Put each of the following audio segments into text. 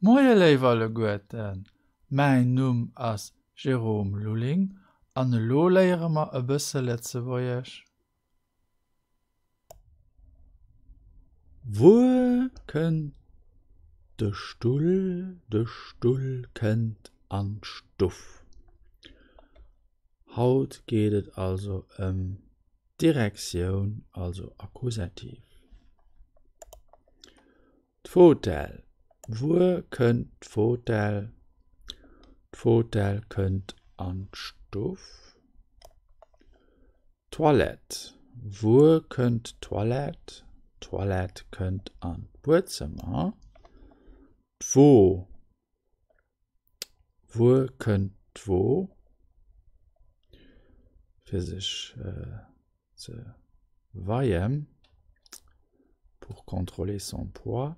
Moje leiwerle Goeten, mein Numm ass Jerome Luling, an lo léiere ma e bësse letze woiech. Wo kënnt de Stuhl kënnt an Stuff. Haut gehtet also Direktion, also Akkusativ. D'Fotel. Wo kënnt d'Fotel? D'Fotel kënnt an Stuff. Toilette. Wo kënnt Toilette? Toilette kënnt an Badzimmer. Wo kënnt wo? Für sich zu weien, pour contrôler son poids.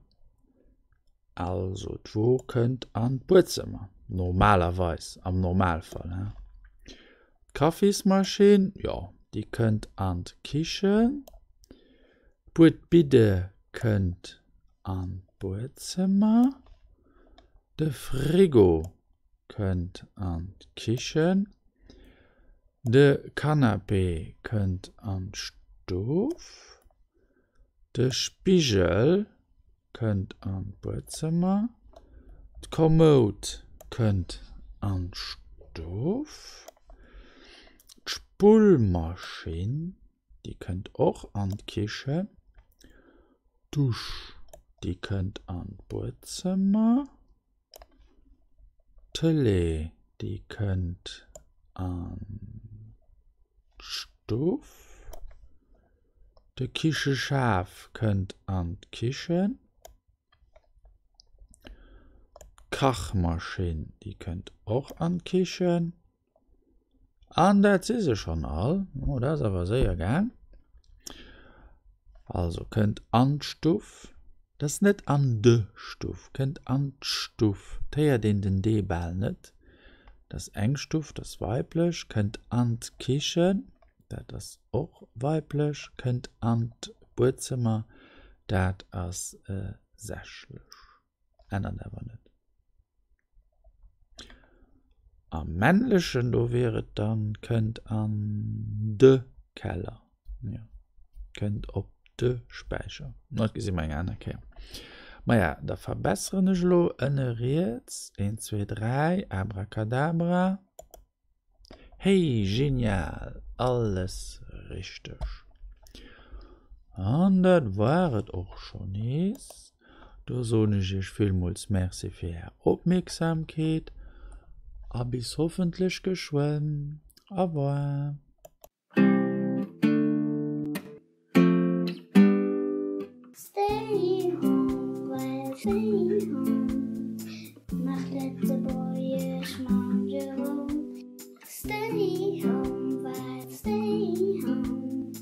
Also, wo kënnt an Badzimmer? Normalerweise, am Normalfall. Kaffeesmaschine, ja, die kënnt an Kichen. Bitte kënnt an Badzimmer. De Frigo kënnt an Kichen. De Kanapé kënnt an Stoff. De Spiegel kënnt an Badzimmer. D'Kommode kënnt an Stoff. D'Spülmaschine, die kënnt auch an Kichen. Dusch, die kënnt an Badzimmer. Tele, die kënnt an Stoff. De Kicheschaf kënnt an Kichen. Kachmaschine, die kënnt auch an Kichen. An dat is schon all. Oh, das ist aber sehr gern. Also kënnt an Stoff. Das ist nicht an de Stuff, könnt an Stuff. Teer den D-Ball nicht. Das Engstuff, das weiblich, könnt an Kichen, das ist auch weiblich, könnt an Badzimmer, das ist sächlich. Ändern aber nicht. Am männlichen, da wäre dann, könnt an de Keller. Ja. Könnt ob de Speicher. Not gesehen mein Anerkehr. Ma ja, da verbessere ich lo jetzt. 1, 2, 3, Abracadabra. Hey, genial. Alles richtig. Und das war es auch schon ist. Da sage ich vielmals merci für Ihre Aufmerksamkeit. Bis hoffentlich geschwind. Au revoir. Stay home, while stay home. Mach letzte Boje, schmarrn Jerome. Stay home, while stay home.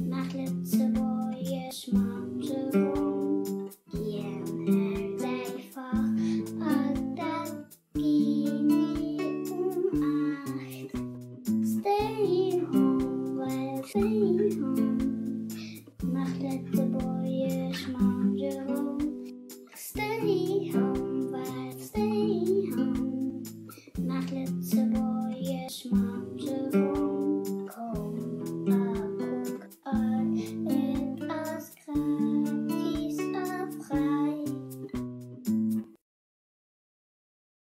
Mach letzte Boje, schmarrn Jerome. Gern hält einfach, all das ging nie Acht. Stay home, while stay home. Mach letzte Boje, schmarrn Jerome. Stay